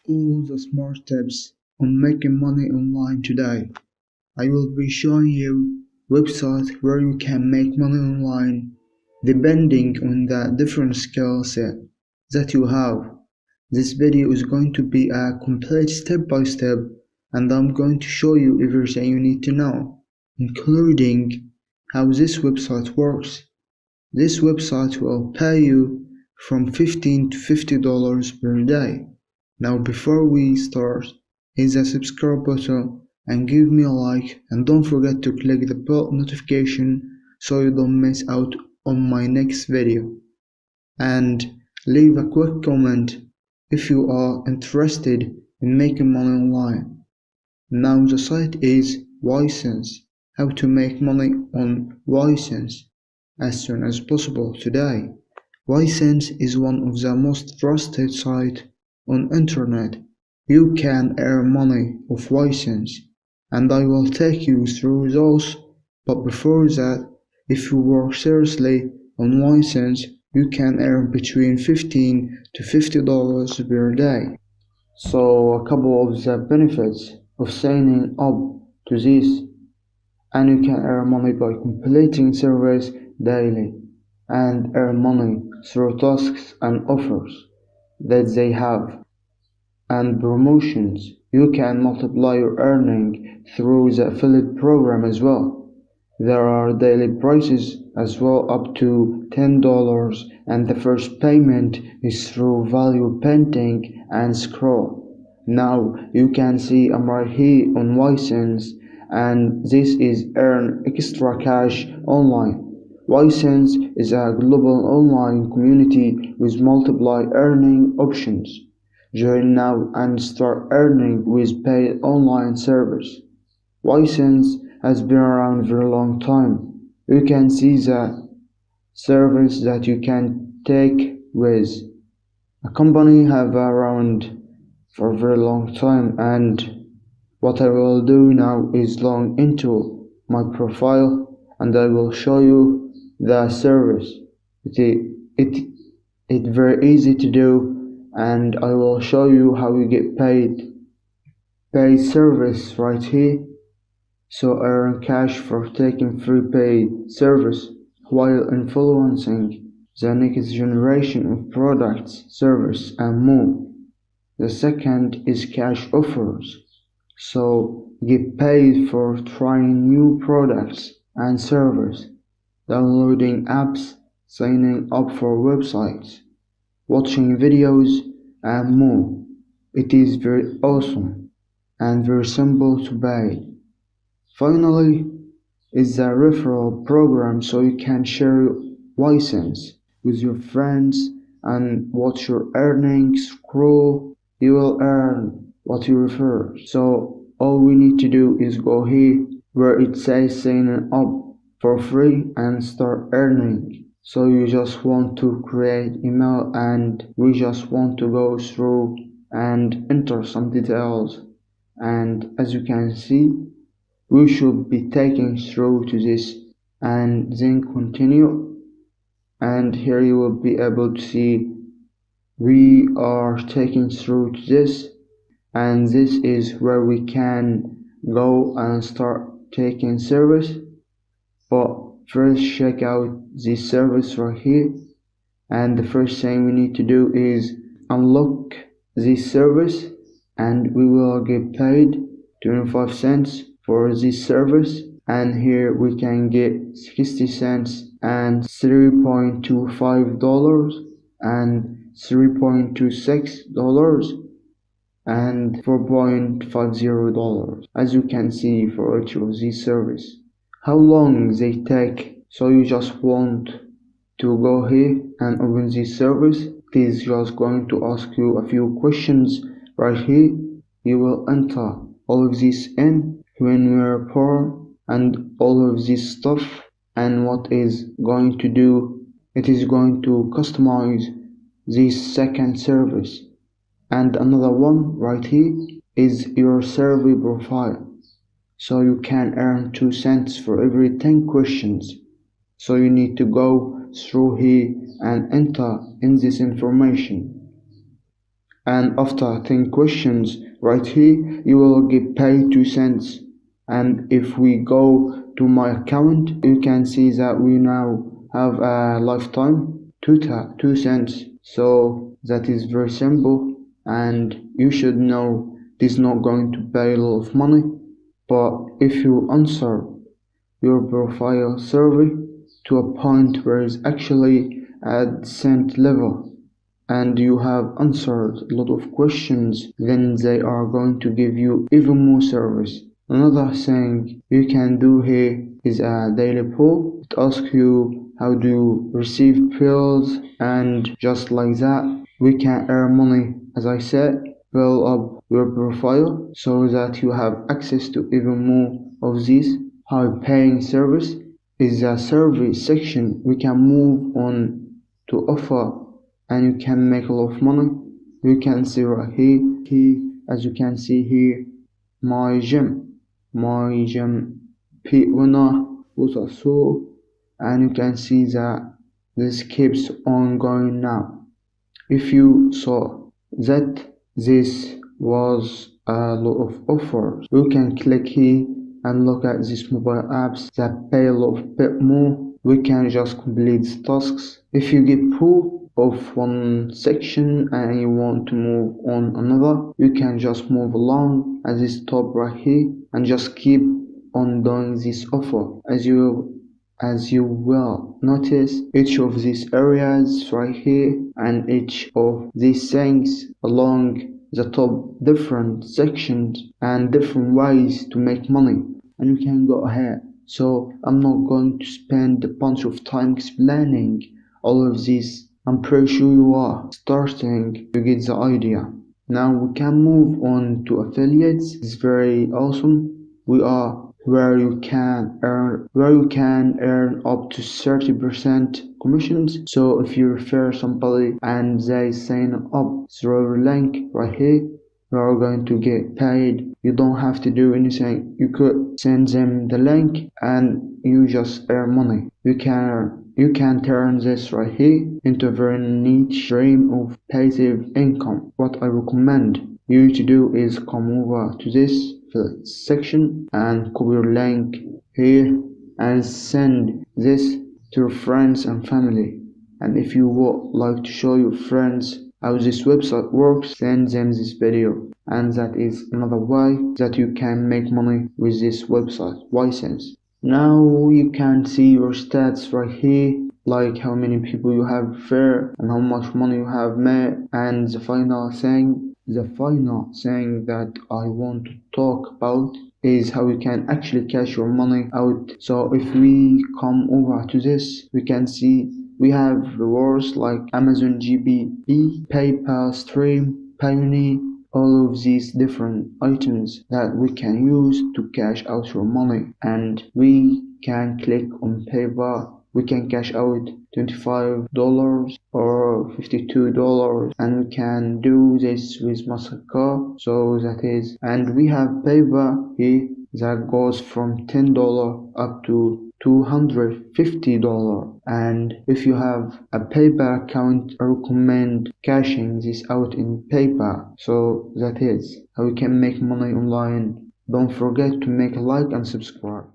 all the smart tips on making money online today. I will be showing you websites where you can make money online depending on the different skill set that you have. This video is going to be a complete step by step, and I'm going to show you everything you need to know, including how this website works. This website will pay you from $15 to $50 per day. Now before we start, hit the subscribe button and give me a like, and don't forget to click the bell notification so you don't miss out on my next video. And leave a quick comment if you are interested in making money online. Now the site is Ysense. How to make money on Ysense as soon as possible today. Ysense is one of the most trusted sites on internet. You can earn money off Ysense, and I will take you through those. But before that, if you work seriously on Ysense, you can earn between $15 to $50 per day. So a couple of the benefits of signing up to this, and you can earn money by completing surveys daily and earn money through tasks and offers that they have, and promotions. You can multiply your earning through the affiliate program as well. There are daily prices as well, up to $10, and the first payment is through value painting and scroll. Now you can see I'm right here on Ysense, and this is earn extra cash online. Ysense is a global online community with multiple earning options. Join now and start earning with paid online service. Ysense has been around for a long time. You can see the service that you can take with. A company have around for a very long time, and what I will do now is log into my profile and I will show you the service. It's very easy to do, and I will show you how you get paid service right here. So earn cash for taking free paid service while influencing the next generation of products, service, and more. The second is cash offers. So get paid for trying new products and service, downloading apps, signing up for websites, watching videos, and more. It is very awesome and very simple to pay. Finally is the referral program, so you can share Ysense with your friends and watch your earnings scroll. You will earn what you refer. So all we need to do is go here where it says sign up for free and start earning. So you just want to create email, and we just want to go through and enter some details, and as you can see, we should be taken through to this, and then continue, and here you will be able to see we are taken through to this, and this is where we can go and start taking service. But first check out this service right here, and the first thing we need to do is unlock this service, and we will get paid 25 cents for this service, and here we can get 60 cents and $3.25 and $3.26 and $4.50, as you can see for each of these services. How long they take? So you just want to go here and open this service. It is just going to ask you a few questions right here. You will enter all of this in, when you are poor and all of this stuff, and what is going to do, it is going to customize this second service. And another one right here is your survey profile, so you can earn 2 cents for every 10 questions. So you need to go through here and enter in this information. and after 10 questions right here you will get paid 2 cents. And if we go to my account you can see that we now have a lifetime 2 cents. So that is very simple, and you should know this is not going to pay a lot of money, but if you answer your profile survey to a point where it's actually at decent level and you have answered a lot of questions, then they are going to give you even more service. Another thing you can do here is a daily poll. It asks you how do you receive bills, and just like that we can earn money. As I said, fill up your profile so that you have access to even more of these high paying service. Is a survey section we can move on to offer, and you can make a lot of money. You can see right here, as you can see here, my gym pit winner was a saw, and you can see that this keeps on going now. If you saw that this was a lot of offers, you can click here and look at these mobile apps that pay a lot bit more. We can just complete tasks. If you get bored of one section and you want to move on another, you can just move along at this top right here and just keep on doing this offer. As you will notice, each of these areas right here and each of these things along the top different sections and different ways to make money, and you can go ahead. So I'm not going to spend a bunch of time explaining all of this. I'm pretty sure you are starting to get the idea. Now we can move on to affiliates. It's very awesome. We are where you can earn up to 30% commissions. So if you refer somebody and they sign up through your link right here, you are going to get paid. You don't have to do anything. You could send them the link and you just earn money. You can turn this right here into a very niche stream of passive income. What I recommend you to do is come over to this section and copy your link here and send this to your friends and family. And if you would like to show your friends how this website works, send them this video. And that is another way that you can make money with this website license. Now you can see your stats right here, like how many people you have referred and how much money you have made. And the final thing that I want to talk about is how you can actually cash your money out. So if we come over to this, we can see we have rewards like Amazon GBP, PayPal, Stream, Payoneer, all of these different items that we can use to cash out your money. And we can click on PayPal. We can cash out $25 or $52, and we can do this with MasterCard. So that is, and we have PayPal here that goes from $10 up to $250. And if you have a PayPal account, I recommend cashing this out in PayPal. So that is how you can make money online. Don't forget to make a like and subscribe.